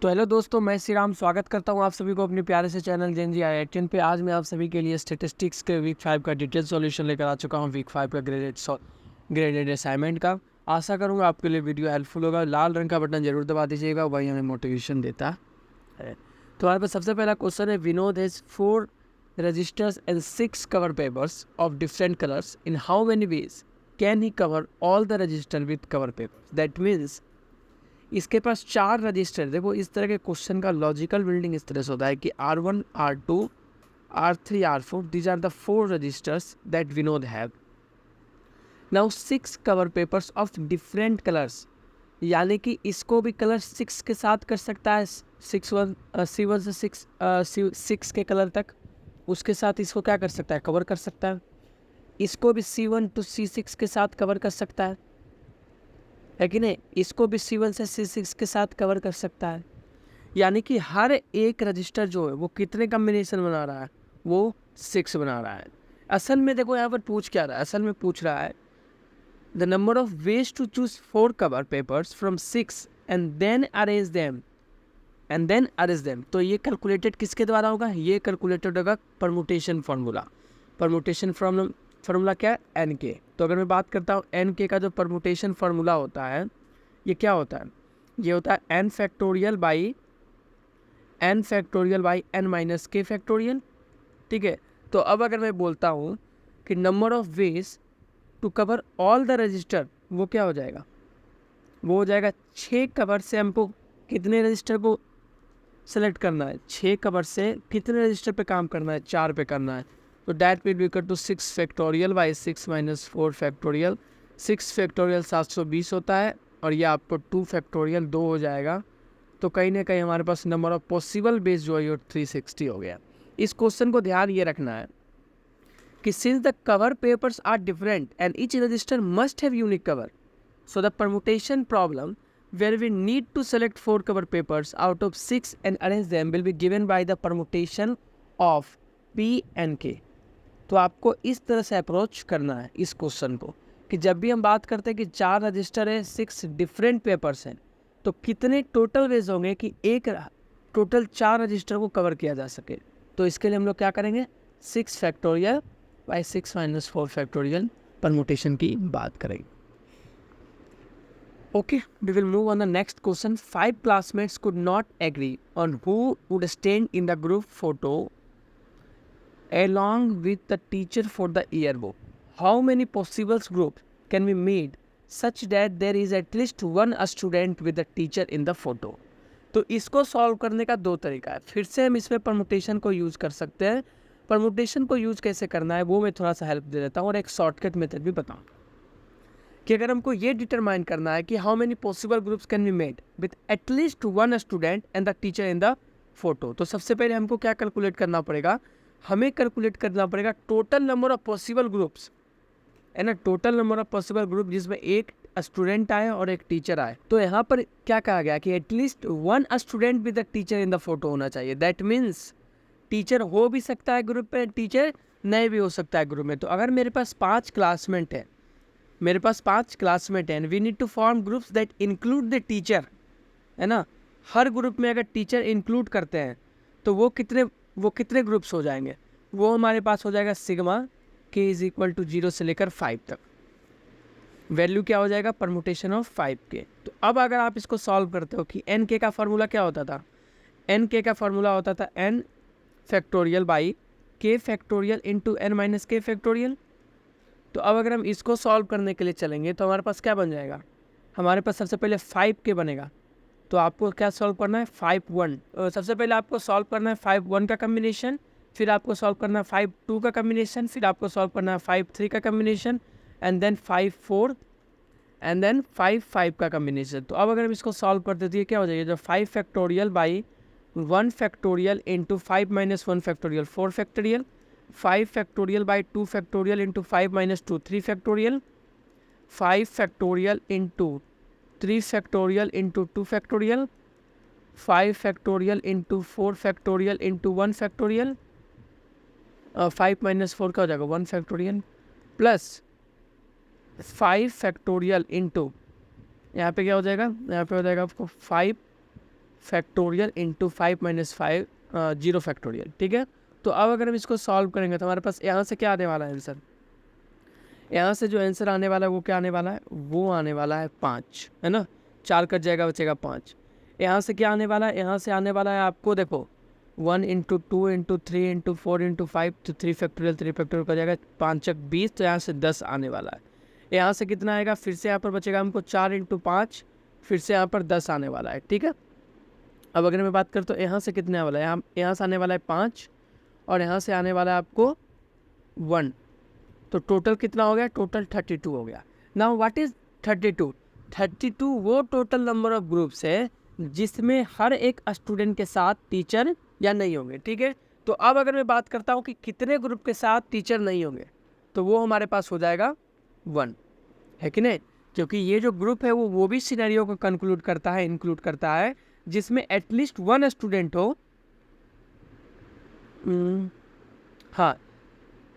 तो हेलो दोस्तों, मैं श्री राम स्वागत करता हूं आप सभी को अपने प्यारे से चैनल जेनजी IIT पे। आज मैं आप सभी के लिए स्टैटिस्टिक्स के वीक 5 का डिटेल सॉल्यूशन लेकर आ चुका हूं। वीक 5 का ग्रेडेड असाइनमेंट का। आशा करूंगा आपके लिए वीडियो हेल्पफुल होगा। लाल रंग का बटन जरूर दबा दीजिएगा, वही हमें मोटिवेशन देता है। तो हमारे पास सबसे पहला क्वेश्चन है, Vinod has 4 registers and 6 cover papers of different colours. In how many ways can he cover all the register with cover papers? That means इसके पास 4 रजिस्टर। देखो, इस तरह के क्वेश्चन का लॉजिकल बिल्डिंग इस तरह से होता है कि R1, R2, R3, R4, these are the 4 registers that Vinod have. Now 6 cover papers of different colors, यानी कि इसको भी कलर 6 के साथ कर सकता है। C1 से 6 के कलर तक उसके साथ इसको क्या कर सकता है, कवर कर सकता है। इसको भी C1 to C6 के साथ कवर कर सकता है कि नहीं। इसको भी C1 से C6 के साथ कवर कर सकता है। यानी कि हर एक रजिस्टर जो है वो कितने कम्बिनेशन बना रहा है, वो 6 बना रहा है। असल में देखो यहाँ पर पूछ क्या रहा है, असल में पूछ रहा है the number of ways to choose 4 cover papers from 6 and then arrange them. तो ये कैलकुलेटेड किसके द्वारा होगा? ये कैलकुलेटेड होगा परमुटेशन फार्मूला। परमुटेशन फार्मूला क्या है? एन के। तो अगर मैं बात करता हूँ एन के का जो परमुटेशन फार्मूला होता है, ये क्या होता है? ये होता है n factorial by n minus k factorial. ठीक है। तो अब अगर मैं बोलता हूँ कि number of ways to cover all the register, वो क्या हो जाएगा? वो हो जाएगा 6 कवर से हमको कितने रजिस्टर को सेलेक्ट करना है? 6 कवर से कितने रजिस्टर पे काम करना है? 4 पे करना है। तो that will equal to 6 factorial by 6 minus 4 factorial. 6 factorial 720 होता है और ये आपको 2 फैक्टोरियल 2 हो जाएगा। तो कहीं ना कहीं हमारे पास नंबर ऑफ पॉसिबल बेस जो है 360 हो गया। इस क्वेश्चन को ध्यान ये रखना है कि since the cover papers are different and each register must have unique cover, so the permutation problem where we need to select 4 cover papers out of 6 and arrange them will be given by the permutation of P and K। तो आपको इस तरह से approach करना है इस question को कि जब भी हम बात करते हैं कि 4 रजिस्टर है, 6 डिफरेंट पेपर्स हैं, तो कितने टोटल वेज होंगे कि एक टोटल 4 रजिस्टर को कवर किया जा सके। तो इसके लिए हम लोग क्या करेंगे? 6 factorial by 6 minus 4 factorial permutation की बात करेंगे। Okay, we will move on the next question. 5 classmates could not agree on who would stand in the group photo along with the teacher for the yearbook. How many possible groups can be made such that there is at least one student with the teacher in the photo? तो इसको solve करने का 2 तरीका है। फिर से हम इसमें परमुटेशन को यूज़ कर सकते हैं। परमुटेशन को यूज़ कैसे करना है वो मैं थोड़ा सा हेल्प दे देता हूँ और एक शॉर्टकट मेथड भी बताऊँ कि अगर हमको ये डिटरमाइन करना है कि how many possible groups can be made with at least 1 student and the teacher in the photo, तो सबसे पहले हमको क्या कैलकुलेट करना पड़ेगा? हमें कैलकुलेट करना पड़ेगा total number of possible groups, है ना। Total number of possible group जिसमें एक स्टूडेंट आए और एक टीचर आए। तो यहाँ पर क्या कहा गया कि at least 1 student with the teacher in the photo होना चाहिए। दैट मीन्स टीचर हो भी सकता है ग्रुप में, टीचर नहीं भी हो सकता है ग्रुप में। तो अगर मेरे पास 5 क्लासमेट है, and we need to form groups that include the teacher, है ना। हर ग्रुप में अगर टीचर इंक्लूड करते हैं तो वो कितने ग्रुप्स हो जाएंगे? वो हमारे पास हो जाएगा sigma k is equal to 0 से लेकर 5 तक। वैल्यू क्या हो जाएगा? Permutation of 5k। तो अब अगर आप इसको सॉल्व करते हो कि एन के का फॉर्मूला क्या होता था? एन के का फॉर्मूला होता था एन फैक्टोरियल बाई के factorial into N minus k factorial. तो अब अगर हम इसको सॉल्व करने के लिए चलेंगे तो हमारे पास क्या बन जाएगा? हमारे पास सबसे पहले 5k बनेगा। तो आपको क्या सॉल्व करना है? 5-1। सबसे पहले आपको सॉल्व करना है 5-1 का कम्बिनेशन, फिर आपको सॉल्व करना है 5-2 का कम्बिनेशन, फिर आपको सॉल्व करना है 5-3 का combination, and then 5-4 and then 5-5 का कम्बिनेशन। तो अब अगर हम इसको सॉल्व करते तो ये क्या हो जाएगा? जो 5 factorial by 1 factorial into 5 minus 1 factorial 4 factorial, 5 factorial by 2 factorial into 5 minus 2 3 factorial, 5 factorial into 3 factorial into 2 factorial, 5 factorial into 4 factorial into 1 factorial, 5 minus 4 का हो जाएगा 1 फैक्टोरियल, प्लस 5 फैक्टोरियल इंटू यहाँ पे क्या हो जाएगा? यहाँ पे हो जाएगा आपको 5 फैक्टोरियल इंटू 5 माइनस 5 0 फैक्टोरियल, ठीक है। तो अब अगर हम इसको सॉल्व करेंगे तो हमारे पास यहाँ से क्या आने वाला है आंसर, यहाँ से जो आंसर आने वाला है वो क्या आने वाला है, वो आने वाला है 5, है ना। 4 कट जाएगा, बचेगा 5। यहाँ से क्या आने वाला है, यहाँ से आने वाला है आपको देखो 1 इंटू 2 इंटू 3 इंटू 4 इंटू 5, तो 3 फैक्टोरियल का जाएगा 5 चक 20, तो यहाँ से 10 आने वाला है। यहाँ से कितना आएगा, फिर से यहाँ पर बचेगा हमको 4 इंटू 5, फिर से यहाँ पर 10 आने वाला है, ठीक है। अब अगर मैं बात करूँ तो यहाँ से कितने वाला है, यहाँ से आने वाला है 5 और यहाँ से आने वाला है आपको 1, तो टोटल कितना हो गया, टोटल 32 हो गया। Now what is 32? 32 वो टोटल नंबर ऑफ ग्रुप्स है जिसमें हर एक स्टूडेंट के साथ टीचर या नहीं होंगे, ठीक है। तो अब अगर मैं बात करता हूँ कि कितने ग्रुप के साथ टीचर नहीं होंगे, तो वो हमारे पास हो जाएगा 1, है कि नहीं, क्योंकि ये जो ग्रुप है वो भी सिनेरियो को कंक्लूड करता है, इंक्लूड करता है जिसमें एटलीस्ट 1 स्टूडेंट हो। हाँ,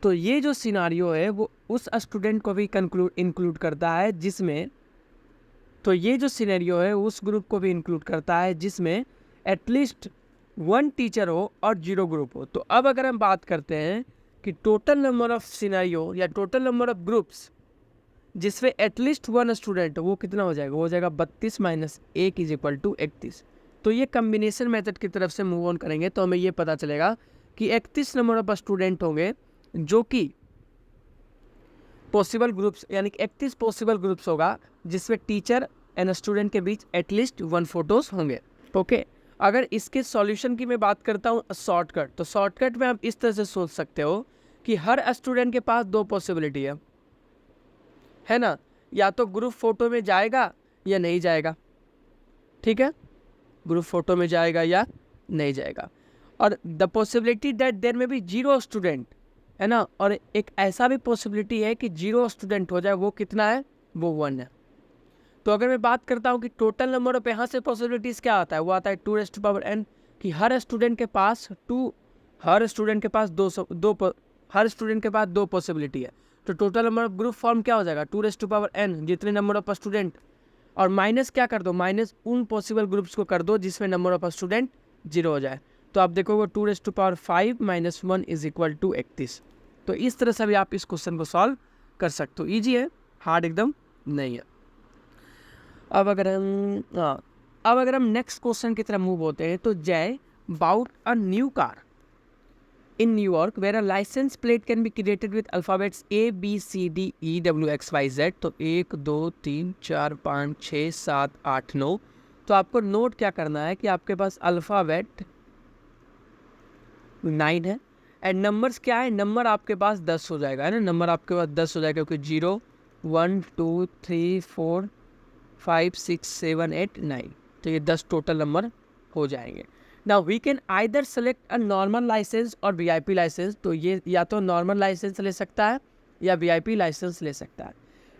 तो ये जो सिनारियो है वो उस स्टूडेंट को भी इंक्लूड करता है जिसमें, तो ये जो सिनेरियो है उस ग्रुप को भी इंक्लूड करता है जिसमें एटलीस्ट 1 टीचर हो और 0 ग्रुप हो। तो अब अगर हम बात करते हैं कि टोटल नंबर ऑफ सिनेरियो या टोटल नंबर ऑफ ग्रुप्स जिसमें एटलीस्ट 1 स्टूडेंट हो, वो कितना हो जाएगा, वो हो जाएगा 32 माइनस 1 इज इक्वल टू 31। तो ये कम्बिनेशन मेथड की तरफ से मूव ऑन करेंगे तो हमें ये पता चलेगा कि 31 नंबर ऑफ स्टूडेंट होंगे जो कि पॉसिबल ग्रुप्स, यानी कि 31 पॉसिबल ग्रुप्स होगा जिसमें टीचर एंड स्टूडेंट के बीच एटलीस्ट 1 फोटोज होंगे, ओके। अगर इसके सॉल्यूशन की मैं बात करता हूँ शॉर्टकट, तो शॉर्टकट में आप इस तरह से सोच सकते हो कि हर स्टूडेंट के पास 2 पॉसिबिलिटी है ना, या तो ग्रुप फोटो में जाएगा या नहीं जाएगा, ठीक है, ग्रुप फोटो में जाएगा या नहीं जाएगा। और द पॉसिबिलिटी दैट देयर में बी 0 स्टूडेंट, है ना, और एक ऐसा भी पॉसिबिलिटी है कि 0 स्टूडेंट हो जाए, वो कितना है, वो 1 है। तो अगर मैं बात करता हूँ कि टोटल नंबर ऑफ यहाँ से पॉसिबिलिटीज़ क्या आता है, वो आता है 2n, कि हर स्टूडेंट के पास हर स्टूडेंट के पास 2 पॉसिबिलिटी है। तो total number of group form क्या हो जाएगा, 2n, जितने नंबर ऑफ स्टूडेंट, और माइनस क्या कर दो, माइनस उन पॉसिबल ग्रुप्स को कर दो जिसमें नंबर ऑफ स्टूडेंट 0 हो जाए। तो आप देखोगे 2⁵ माइनस 1 इज इक्वल टू 31। तो इस तरह से भी आप इस क्वेश्चन को सॉल्व कर सकते हो, ईजी है, हार्ड एकदम नहीं है। अब अगर हम नेक्स्ट क्वेश्चन की तरफ मूव होते हैं तो Jay bought a new car in New York where a licence plate can be created with alphabets ABCDEWXYZ। तो 1 2 3 4 5 6 7 8 9। तो आपको नोट क्या करना है कि आपके पास अल्फ़ाबेट 9 है एंड नंबर्स क्या है, नंबर आपके पास 10 हो जाएगा, है ना, नंबर आपके पास 10 हो जाएगा क्योंकि 0 1 2 3 4 5 6 7 8 9, तो ये 10 टोटल नंबर हो जाएंगे। Now we can either select a normal licence और VIP लाइसेंस। तो ये या तो नॉर्मल लाइसेंस ले सकता है या VIP लाइसेंस ले सकता है।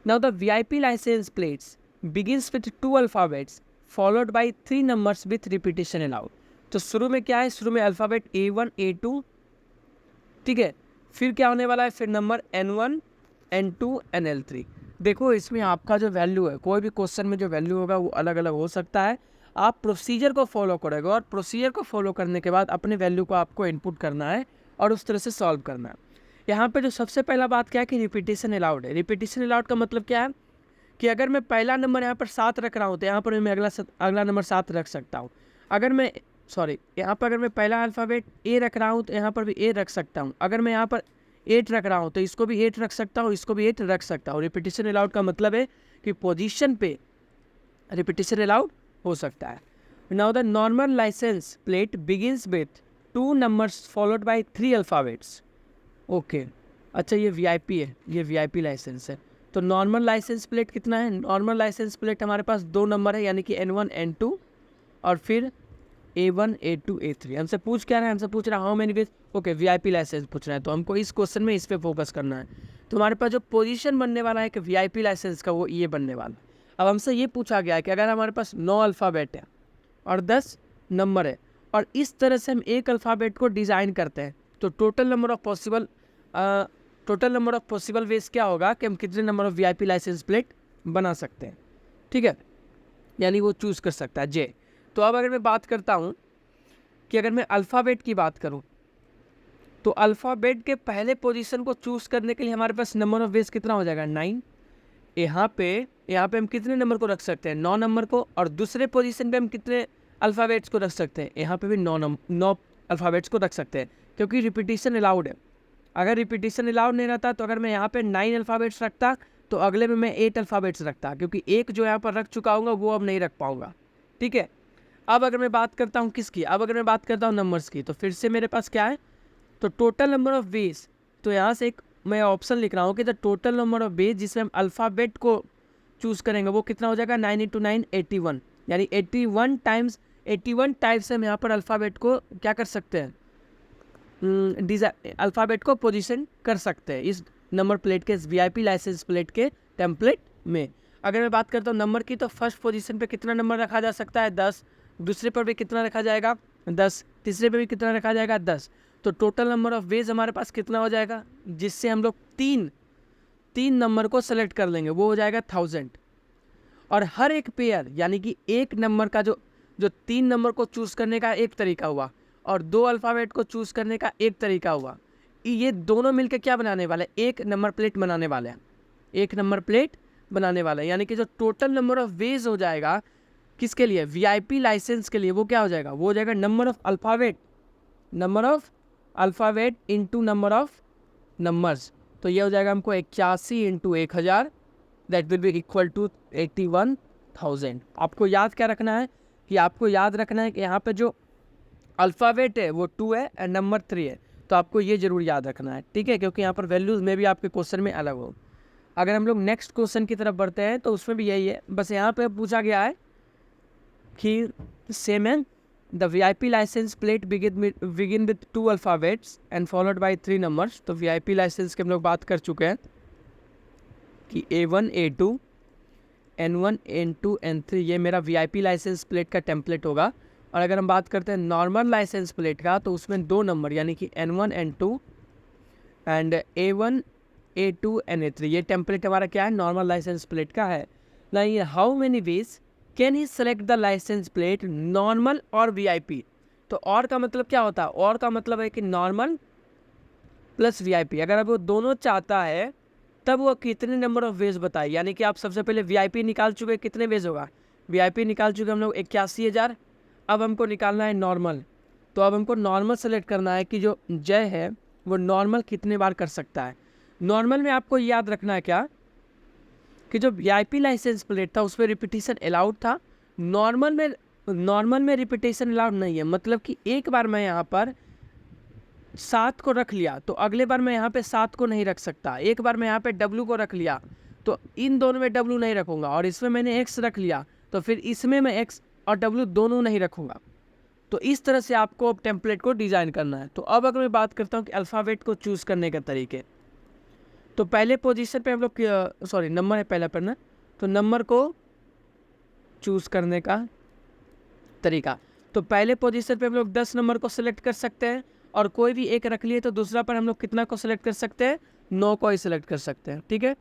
Now the VIP licence plates begins with 2 alphabets followed by 3 numbers with repetition allowed. तो शुरू में क्या है, शुरू में अल्फ़ाबेट A1 A2, ठीक है, फिर क्या होने वाला है, फिर नंबर N1 N2 NL3। देखो इसमें आपका जो वैल्यू है, कोई भी क्वेश्चन में जो वैल्यू होगा वो अलग अलग हो सकता है। आप प्रोसीजर को फॉलो करोगे और प्रोसीजर को फॉलो करने के बाद अपने वैल्यू को आपको इनपुट करना है और उस तरह से सॉल्व करना है। यहाँ पे जो सबसे पहला बात क्या है कि रिपीटेशन अलाउड है। रिपीटेशन अलाउड का मतलब क्या है कि अगर मैं पहला नंबर यहाँ पर 7 रख रहा हूँ तो यहाँ पर मैं अगला नंबर 7 रख सकता हूँ। यहाँ पर अगर मैं पहला अल्फ़ाबेट A रख रहा हूँ तो यहाँ पर भी A रख सकता हूँ। अगर मैं यहाँ पर 8 रख रहा हूँ तो इसको भी 8 रख सकता हूँ, इसको भी 8 रख सकता हूँ। रिपीटेशन अलाउड का मतलब है कि पोजीशन पे रिपीटेशन अलाउड हो सकता है। Now the normal licence plate begins with 2 numbers followed by 3 alphabets. Okay, अच्छा ये VIP है, ये VIP लाइसेंस है। तो नॉर्मल लाइसेंस प्लेट कितना है, नॉर्मल लाइसेंस प्लेट हमारे पास 2 नंबर है, यानी कि N1 N2 और फिर A1 A2 A3। हमसे पूछ क्या रहा है, हमसे पूछ रहा है how many ways, okay VIP licence पूछ रहा है, तो हमको इस क्वेश्चन में इस पे फोकस करना है। तो हमारे पास जो पोजीशन बनने वाला है कि VIP लाइसेंस का वो ये बनने वाला है। अब हमसे ये पूछा गया है कि अगर हमारे पास 9 अल्फ़ाबेट है और 10 नंबर है और इस तरह से हम एक अल्फ़ाबेट को डिज़ाइन करते हैं तो total number of possible ways क्या होगा कि हम कितने number of VIP licence plate बना सकते हैं, ठीक है, यानी वो चूज़ कर सकता है जे। तो अब अगर मैं बात करता हूँ कि अगर मैं अल्फ़ाबेट की बात करूँ, तो अल्फ़ाबेट के पहले पोजीशन को चूज़ करने के लिए हमारे पास नंबर ऑफ वेज कितना हो जाएगा 9। यहाँ पे हम कितने नंबर को रख सकते हैं 9 नंबर को, और दूसरे पोजीशन पे हम कितने अल्फ़ाबेट्स को रख सकते हैं, यहाँ पे भी 9 अल्फ़ाबेट्स को रख सकते हैं, क्योंकि रिपीटिशन अलाउड है। अगर रिपीटिशन अलाउड नहीं रहता तो अगर मैं यहाँ पे 9 अल्फ़ाबेट्स रखता तो अगले में मैं 8 अल्फ़ाबेट्स रखता, क्योंकि एक जो यहाँ पर रख चुका हूँ वो अब नहीं रख पाऊँगा। ठीक है, अब अगर मैं बात करता हूँ किसकी, अब अगर मैं बात करता हूँ नंबर्स की, तो फिर से मेरे पास क्या है, तो टोटल नंबर ऑफ वेज, तो यहाँ से एक मैं ऑप्शन लिख रहा हूँ कि the total number of veg जिसमें हम अल्फ़ाबेट को चूज़ करेंगे वो कितना हो जाएगा 9 × 9 81, यानी 81 टाइम्स 81 टाइप्स हम यहाँ पर अल्फ़ाबेट को क्या कर सकते हैं, अल्फ़ाबेट को पोजीशन कर सकते हैं इस नंबर प्लेट के, इस वीआईपी लाइसेंस प्लेट के टेम्पलेट में। अगर मैं बात करता हूँ नंबर की, तो फर्स्ट पोजीशन पे कितना नंबर रखा जा सकता है 10, दूसरे पर भी कितना रखा जाएगा 10, तीसरे पे भी कितना रखा जाएगा 10। तो टोटल नंबर ऑफ वेज हमारे पास कितना हो जाएगा, जिससे हम लोग तीन नंबर को सेलेक्ट कर लेंगे, वो हो जाएगा 1000। और हर एक पेयर यानी कि एक नंबर का जो 3 नंबर को चूज़ करने का एक तरीका हुआ और 2 अल्फ़ाबेट को चूज़ करने का एक तरीका हुआ, ये दोनों मिलकर क्या बनाने वाले, एक नंबर प्लेट बनाने वाले हैं, एक नंबर प्लेट बनाने वाला है। यानी कि जो टोटल नंबर ऑफ वेज हो जाएगा किसके लिए, वीआईपी लाइसेंस के लिए, वो क्या हो जाएगा, वो हो जाएगा number of alphabet into number of numbers. तो ये हो जाएगा हमको 81 × 1000, that will be equal to 81,000। आपको याद क्या रखना है कि आपको याद रखना है कि यहाँ पे जो अल्फ़ाबेट है वो 2 है और नंबर 3 है, तो आपको ये ज़रूर याद रखना है। ठीक है, क्योंकि यहाँ पर वैल्यूज़ में भी आपके क्वेश्चन में अलग हो। अगर हम लोग नेक्स्ट क्वेश्चन की तरफ बढ़ते हैं तो उसमें भी यही है, बस यहाँ पे पूछा गया है कि सेम है, the VIP licence plate begin with 2 alphabets and followed by 3 numbers. तो वीआईपी लाइसेंस के हम लोग बात कर चुके हैं कि A1 A2 N1 N2 N3 ये मेरा वीआईपी लाइसेंस प्लेट का टेम्पलेट होगा। और अगर हम बात करते हैं नॉर्मल लाइसेंस प्लेट का, तो उसमें 2 नंबर यानी कि N1 N2 and A1 A2 NA3 ये टेम्पलेट हमारा क्या है, नॉर्मल लाइसेंस प्लेट का है। नहीं, how many ways can he select the licence plate normal और वीआईपी। तो और का मतलब क्या होता है, और का मतलब है कि नॉर्मल प्लस वीआईपी। अगर अब वो दोनों चाहता है तब वो कितने नंबर ऑफ वेज बताए, यानी कि आप सबसे पहले वीआईपी निकाल चुके, कितने वेज होगा, वीआईपी निकाल चुके हम लोग 81,000। अब हमको निकालना है नॉर्मल, तो अब हमको नॉर्मल सेलेक्ट करना है कि जो जय है वो नॉर्मल कितने बार कर सकता है। नॉर्मल में आपको याद रखना है क्या कि जो वीआईपी लाइसेंस प्लेट था उस पर रिपीटिशन अलाउड था, नॉर्मल में रिपीटिशन अलाउड नहीं है। मतलब कि एक बार मैं यहाँ पर 7 को रख लिया तो अगले बार मैं यहाँ पे 7 को नहीं रख सकता। एक बार मैं यहाँ पे W को रख लिया तो इन दोनों में W नहीं रखूँगा, और इसमें मैंने X रख लिया तो फिर इसमें मैं X और W दोनों नहीं रखूँगा। तो इस तरह से आपको अब टेम्पलेट को डिज़ाइन करना है। तो अब अगर मैं बात करता हूँ कि अल्फ़ाबेट को चूज़ करने के तरीके, तो पहले पोजीशन पे हम लोग नंबर है पहला पढ़ना, तो नंबर को चूज़ करने का तरीका, तो पहले पोजीशन पे हम लोग 10 नंबर को सिलेक्ट कर सकते हैं, और कोई भी एक रख लिए तो दूसरा पर हम लोग कितना को सिलेक्ट कर सकते हैं, 9 को ही सिलेक्ट कर सकते हैं। ठीक है,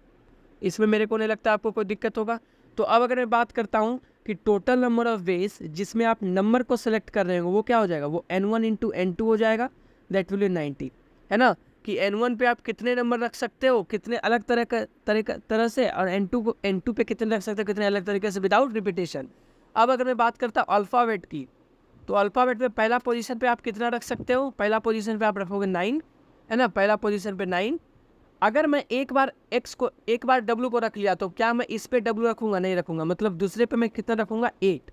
इसमें मेरे को नहीं लगता आपको कोई दिक्कत होगा। तो अब अगर मैं बात करता हूँ कि टोटल नंबर ऑफ वेज जिसमें आप नंबर को सिलेक्ट कर रहे हो वो क्या हो जाएगा, वो N1 × N2 हो जाएगा, दैट विल बी 90, है ना, कि N1 पे आप कितने नंबर रख सकते हो, कितने अलग तरह से, और N2 पे कितने रख सकते हो, कितने अलग तरीके से, विदाउट रिपीटेशन। अब अगर मैं बात करता हूँ अल्फ़ाबेट की, तो अल्फ़ाबेट में पहला पोजीशन पे आप कितना रख सकते हो, पहला पोजीशन पे आप रखोगे 9, है ना, पहला पोजीशन पे 9। अगर मैं एक बार W को रख लिया तो क्या मैं इस पे W रखूँगा, नहीं रखूँगा, मतलब दूसरे पे मैं कितना रखूँगा 8।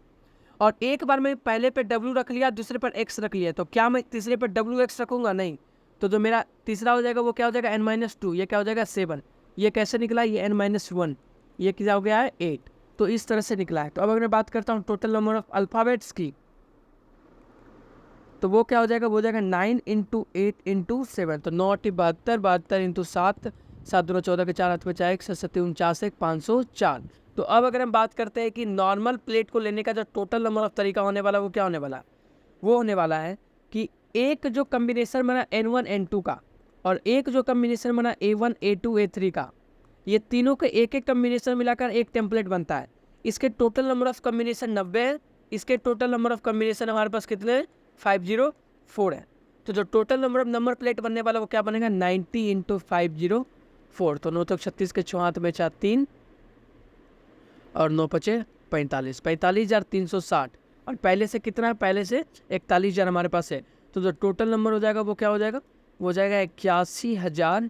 और एक बार मैं पहले पे W रख लिया, दूसरे पर X रख लिया, तो क्या मैं तीसरे पर WX रखूँगा, नहीं। तो जो मेरा तीसरा हो जाएगा वो क्या हो जाएगा N-2, ये क्या हो जाएगा 7, ये कैसे निकला, ये N-1, ये क्या हो गया है 8। तो इस तरह से निकला है। तो अब अगर मैं बात करता हूँ टोटल नंबर ऑफ अल्फ़ाबेट्स की, तो वो क्या हो जाएगा, वो हो जाएगा 9 × 8 × 7, तो 9 × 72, 72 × 7, 7 दूना 14 के 4 हाथ में 4, 1 7 49, 504। तो अब अगर हम बात करते हैं कि नॉर्मल प्लेट को लेने का जो टोटल नंबर ऑफ तरीका होने वाला वो क्या होने वाला, वो होने वाला है कि एक जो कम्बिनेशन बना N1 N2 का और एक जो कम्बिनेशन बना A1 A2 A3 का, ये तीनों के एक एक कम्बिनेशन मिलाकर एक टेम्पलेट बनता है। इसके टोटल नंबर ऑफ कम्बिनेशन 90 है, इसके टोटल नंबर ऑफ कम्बिनेशन हमारे पास कितने हैं, 504 है। तो जो total number of number plate बनने वाला वो क्या बनेगा, 90 इंटू 504। तो 9 तक 36 के 6 हाथ में 4 3 और 9 पचे 45, 45,360। और पहले से कितना है, पहले से 41,000 हमारे पास है। तो जो टोटल नंबर हो जाएगा वो क्या हो जाएगा, वो हो जाएगा 81,000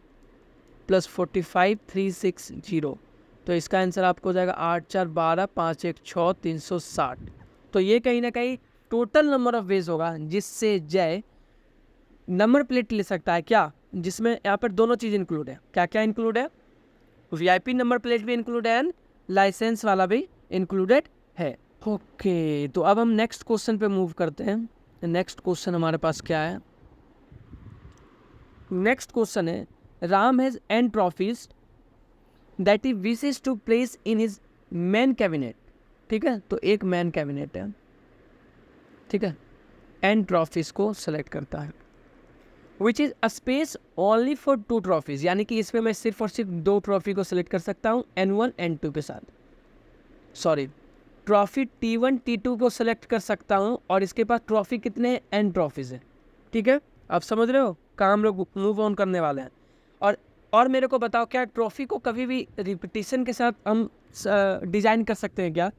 प्लस 45,360। तो इसका आंसर आपको हो जाएगा 8 4 12 5 1 6 360। तो ये कहीं ना कहीं टोटल नंबर ऑफ वेज होगा जिससे जय नंबर प्लेट ले सकता है। क्या, जिसमें यहाँ पर दोनों चीज़ इंक्लूड है। क्या क्या इंक्लूड है, वीआईपी नंबर प्लेट भी इंक्लूड है एंड लाइसेंस वाला भी इंक्लूडेड है। ओके, तो अब हम नेक्स्ट क्वेश्चन पे मूव करते हैं। नेक्स्ट क्वेश्चन हमारे पास क्या है, नेक्स्ट क्वेश्चन है Ram has n trophies that he wishes to place in his man cabinet. ठीक है, तो एक मैन कैबिनेट है, ठीक है, एन ट्रॉफीज को सेलेक्ट करता है, which is a space only for 2 trophies, यानी कि इसमें मैं सिर्फ और सिर्फ 2 ट्रॉफी को सिलेक्ट कर सकता हूँ N1 N2 के साथ। सॉरी, ट्रॉफी T1 T2 को सिलेक्ट कर सकता हूँ और इसके पास ट्रॉफी कितने N ट्रॉफीज है। ठीक है, आप समझ रहे हो कहाँ हम लोग मूव ऑन करने वाले हैं। और मेरे को बताओ, क्या ट्रॉफी को कभी भी रिपीटिशन के साथ हम डिज़ाइन कर सकते हैं, क्या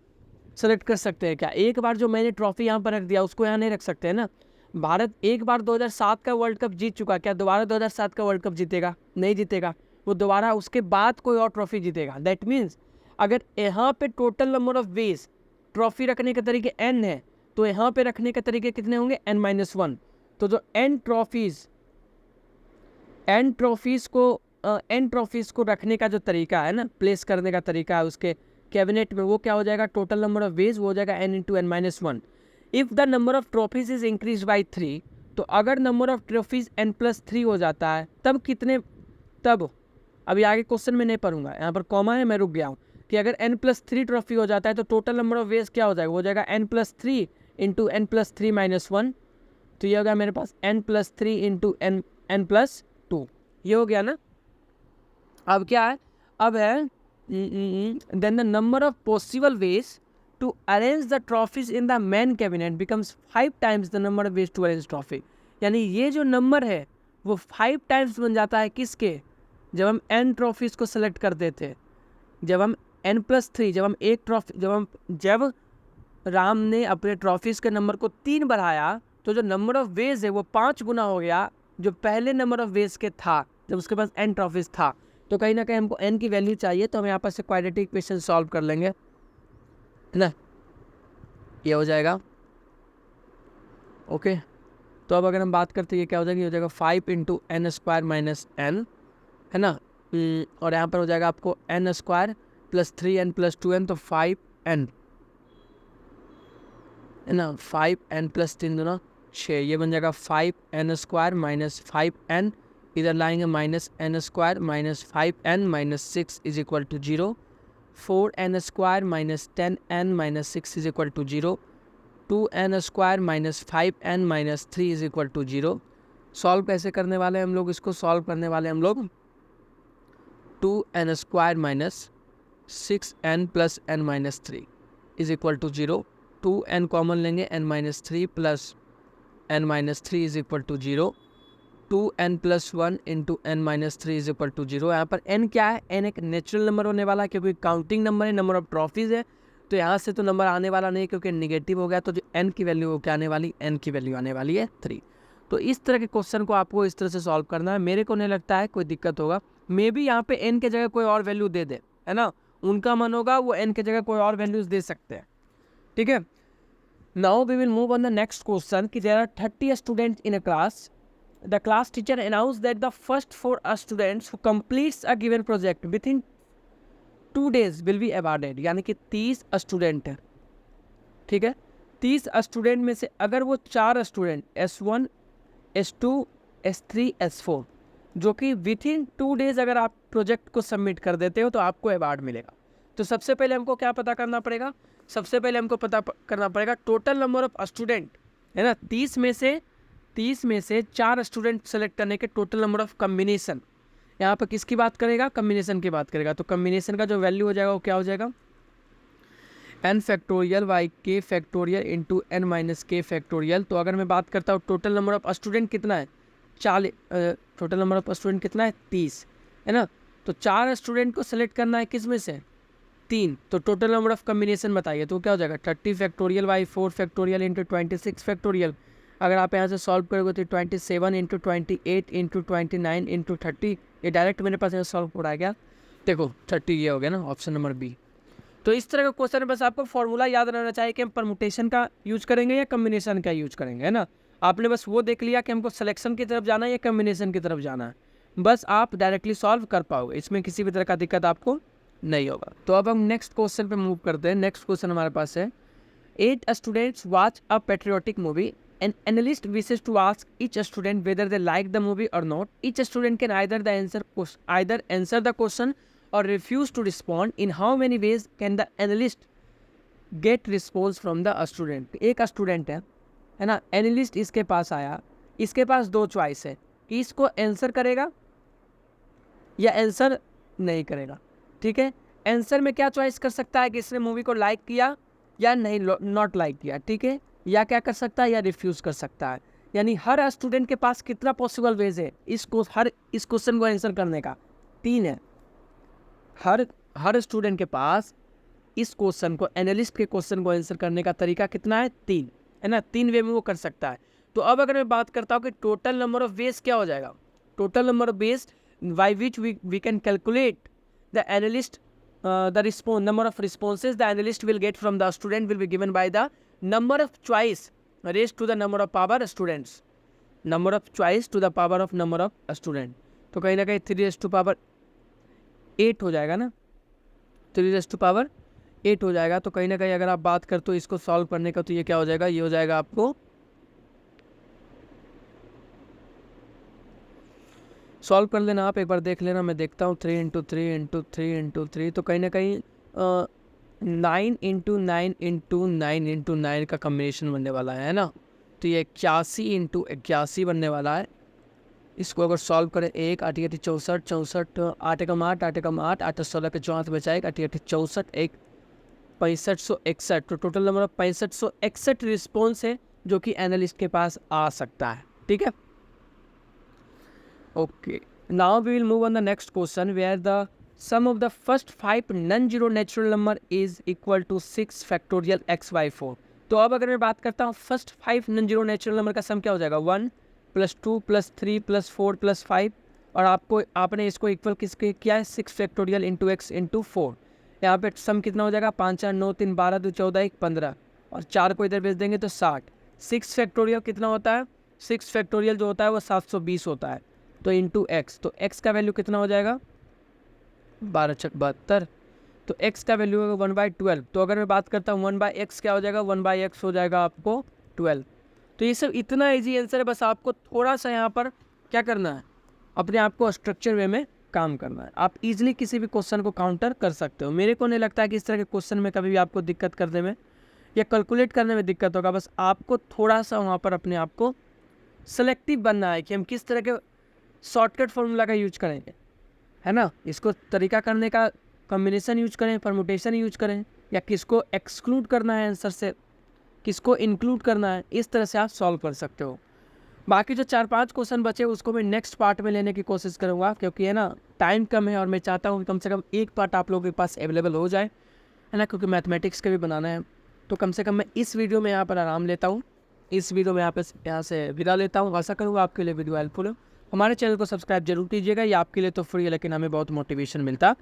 सेलेक्ट कर सकते हैं क्या? एक बार जो मैंने ट्रॉफी यहाँ पर रख दिया उसको यहाँ नहीं रख सकते हैं ना। भारत एक बार 2007 का वर्ल्ड कप जीत चुका, क्या दोबारा 2007 का वर्ल्ड कप जीतेगा? नहीं जीतेगा, वो दोबारा उसके बाद कोई और ट्रॉफी जीतेगा। दैट मीन्स अगर यहाँ पे total number of veg trophy रखने के तरीके n है, तो यहाँ पे रखने के तरीके कितने होंगे, n-1। तो जो n ट्रॉफीज़ को रखने का जो तरीका है ना, प्लेस करने का तरीका है उसके कैबिनेट में, वो क्या हो जाएगा, टोटल नंबर ऑफ वेज वो हो जाएगा n into n-1। If the number of trophies is increase by 3, तो अगर नंबर ऑफ ट्रॉफीज n+3 हो जाता है तब कितने, तब अभी आगे क्वेश्चन में नहीं पढ़ूंगा, यहाँ पर कॉमा है, मैं रुक गया हूँ कि अगर n+3 ट्रॉफी हो जाता है तो टोटल नंबर ऑफ वेज क्या हो जाएगा, हो जाएगा n+3 इंटू n+3-1। तो ये हो गया मेरे पास n+3 इंटू n+2, ये हो गया ना। अब क्या है, अब है then the number of possible ways to arrange the trophies in the main cabinet becomes 5 times the number of ways to arrange trophy। यानी ये जो नंबर है वो 5 टाइम्स बन जाता है किसके, जब हम n ट्रॉफीज़ को सेलेक्ट करते थे, जब हम n+3, जब राम ने अपने ट्रॉफीज़ के नंबर को 3 बढ़ाया तो जो नंबर ऑफ वेज है वो 5 गुना हो गया जो पहले नंबर ऑफ वेज के था जब उसके पास n ट्रॉफीज़ था। तो कहीं ना कहीं हमको n की वैल्यू चाहिए, तो हम यहाँ पर से क्वाड्रेटिक इक्वेशन सॉल्व कर लेंगे, है ना, ये हो जाएगा। ओके, तो अब अगर हम बात करते हैं ये क्या हो जाएगा, ये हो जाएगा 5 इंटू n² माइनस n, है ना, और यहाँ पर हो जाएगा आपको n² plus 3n plus 2n, तो 5n, है ना, 5n प्लस 3 दूना 6, ये बन जाएगा 5n² माइनस 5n, इधर लाएंगे minus n² minus 5n minus 6 is equal to 0, 4n² minus 10n minus 6 is equal to 0, 2n² minus 5n minus 3 is equal to 0। Solve कैसे करने वाले हैं हम लोग, इसको सॉल्व करने वाले हम लोग 2n² minus 6n plus n minus 3 is equal to 0, 2n common लेंगे, n minus 3 plus n minus 3 is equal to 0, 2n plus 1 into n minus 3 is equal to 0। यहाँ पर n क्या है, n एक नेचुरल नंबर होने वाला है क्योंकि काउंटिंग नंबर है, नंबर ऑफ ट्रॉफीज़ है, तो यहाँ से तो नंबर आने वाला नहीं क्योंकि नेगेटिव हो गया, तो जो n की वैल्यू क्या आने वाली, n की वैल्यू आने वाली है 3। तो इस तरह के क्वेश्चन को आपको इस तरह से सॉल्व करना है। मेरे को नहीं लगता है कोई दिक्कत होगा, मे बी यहाँ पे n के जगह कोई और वैल्यू दे दे, है ना, उनका मन होगा वो n के जगह कोई और वैल्यूज दे सकते हैं। ठीक है, now we will move on the next question कि there are 30 students in a class. The class teacher announced that the first 4 students who completes a given project within 2 days will be awarded। यानी कि 30 student है, ठीक है, 30 student में से अगर वो 4 student S1 S2 S3 S4 जो कि विथिन 2 डेज अगर आप प्रोजेक्ट को सबमिट कर देते हो तो आपको अवार्ड मिलेगा। तो सबसे पहले हमको क्या पता करना पड़ेगा, सबसे पहले हमको पता करना पड़ेगा टोटल नंबर ऑफ स्टूडेंट, है ना, 30 में से 4 स्टूडेंट सेलेक्ट करने के टोटल नंबर ऑफ कम्बिनेशन। यहाँ पर किसकी बात करेगा, कम्बिनेशन की बात करेगा, तो कम्बिनेशन का जो वैल्यू हो जाएगा वो क्या हो जाएगा, n factorial by k factorial into n minus k factorial. तो अगर मैं बात करता हूँ टोटल नंबर ऑफ स्टूडेंट कितना है 40, टोटल नंबर ऑफ स्टूडेंट कितना है 30 है ना। तो 4 स्टूडेंट को सेलेक्ट करना है किस में से 3। तो टोटल नंबर ऑफ कम्बिनेशन बताइए, तो क्या हो जाएगा 30 factorial by 4 factorial into 26 factorial. अगर आप यहाँ से सॉल्व करोगे तो 27 इंटू 28 इंटू 29 इंटू 30, ये डायरेक्ट मेरे पास यहाँ सॉल्व हो रहा है क्या, देखो 30 ये हो गया ना, ऑप्शन नंबर बी। तो इस तरह का क्वेश्चन है, बस आपको फॉर्मूला याद रहना चाहिए कि हम परमुटेशन का यूज करेंगे या कम्बिनेशन का यूज करेंगे, है ना। आपने बस वो देख लिया कि हमको सिलेक्शन की तरफ जाना है या कम्बिनेशन की तरफ जाना है, बस आप डायरेक्टली सॉल्व कर पाओगे, इसमें किसी भी तरह का दिक्कत आपको नहीं होगा। तो अब हम नेक्स्ट क्वेश्चन पे मूव करते हैं। नेक्स्ट क्वेश्चन हमारे पास है 8 students watch a patriotic movie, an analyst wishes to ask each student whether they like the movie or not. Each student can either answer the question or refuse to respond. In how many ways can the analyst get response from the student? एक student है ना, analyst इसके पास आया, इसके पास 2 choice है कि इसको answer करेगा या आंसर नहीं करेगा। ठीक है, आंसर में क्या चॉइस कर सकता है कि इसने मूवी को लाइक किया या नहीं, नॉट लाइक किया, ठीक है, या क्या कर सकता है या रिफ्यूज़ कर सकता है। यानी हर स्टूडेंट के पास कितना पॉसिबल वेज है इस क्वेश्चन को आंसर करने का, 3 है। हर स्टूडेंट के पास इस क्वेश्चन को, एनालिस्ट के क्वेश्चन को आंसर करने का तरीका कितना है, 3 है ना, 3 वे में वो कर सकता है। तो अब अगर मैं बात करता हूँ कि टोटल नंबर ऑफ वेज क्या हो जाएगा, total number of ways by which we can calculate the analyst number of responses the analyst will get from the student will be given by the number of choice raised to the number of power students, number of choice to the power of number of student। तो कहीं ना कहीं 3 raised to power 8 हो जाएगा ना, 3 raised to power 8 हो जाएगा। तो कहीं ना कहीं अगर आप बात करते हो इसको सॉल्व करने का, तो ये क्या हो जाएगा, ये हो जाएगा आपको सॉल्व कर लेना, आप एक बार देख लेना, मैं देखता हूँ 3 इंटू 3 इंटू 3 इंटू 3, तो कहीं ना कहीं 9 इंटू 9 इंटू 9 इंटू 9 का कम्बिनेशन बनने वाला है ना। तो ये 81 इंटू 81 बनने वाला है। इसको अगर सॉल्व करें 1 8 8 64 64 8 कम 8 8 कम 8 8 16 के 4 बचा 1 8 8 64 1 6561। तो टोटल नंबर ऑफ 6561 रिस्पॉन्स है जो कि एनालिस्ट के पास आ सकता है। ठीक है, okay, now we will move on the next question where the sum of the first 5 non-zero natural number is equal to 6 factorial x by 4। तो अब अगर मैं बात करता हूँ फर्स्ट 5 non-zero natural number का सम क्या हो जाएगा, 1 + 2 + 3 + 4 + 5, और आपने इसको इक्वल किसके किया है 6 फैक्टोरियल इंटू एक्स इंटू 4। यहाँ पे सम कितना हो जाएगा 5 4 9 3 12 2 14 1 15, और 4 को इधर भेज देंगे तो 60। 6 फैक्टोरियल कितना होता है, 6 फैक्टोरियल जो होता है वो 720 होता है, तो इंटू एक्स, तो एक्स का वैल्यू कितना हो जाएगा 12 × 72, तो एक्स का वैल्यू होगा 1/12। तो अगर मैं बात करता हूँ 1/x क्या हो जाएगा, 1/x हो जाएगा आपको 12। तो ये सब इतना इजी आंसर है, बस आपको थोड़ा सा यहाँ पर क्या करना है, अपने आप को स्ट्रक्चर वे में काम करना है। आप इजीली किसी भी क्वेश्चन को काउंटर कर सकते हो। मेरे को नहीं लगता है कि इस तरह के क्वेश्चन में कभी भी आपको दिक्कत करने में या कैलकुलेट करने में दिक्कत होगा। बस आपको थोड़ा सा वहाँ पर अपने आप को सेलेक्टिव बनना है कि हम किस तरह के शॉर्टकट फॉर्मूला का यूज करेंगे, है ना, इसको तरीका करने का कॉम्बिनेशन यूज करें, परमुटेशन यूज करें, या किसको एक्सक्लूड करना है आंसर से, किसको इंक्लूड करना है, इस तरह से आप सॉल्व कर सकते हो। बाकी जो 4-5 क्वेश्चन बचे उसको मैं नेक्स्ट पार्ट में लेने की कोशिश करूँगा, क्योंकि है ना टाइम कम है और मैं चाहता हूँ कि कम से कम एक पार्ट आप लोगों के पास अवेलेबल हो जाए, है ना, क्योंकि मैथमेटिक्स का भी बनाना है। तो कम से कम मैं इस वीडियो में यहाँ पर आराम लेता हूँ, इस वीडियो में यहाँ से विदा लेता हूँ। आशा करूँगा आपके लिए वीडियो हेल्पफुल हो। हमारे चैनल को सब्सक्राइब जरूर कीजिएगा, ये आपके लिए तो फ्री है लेकिन हमें बहुत मोटिवेशन मिलता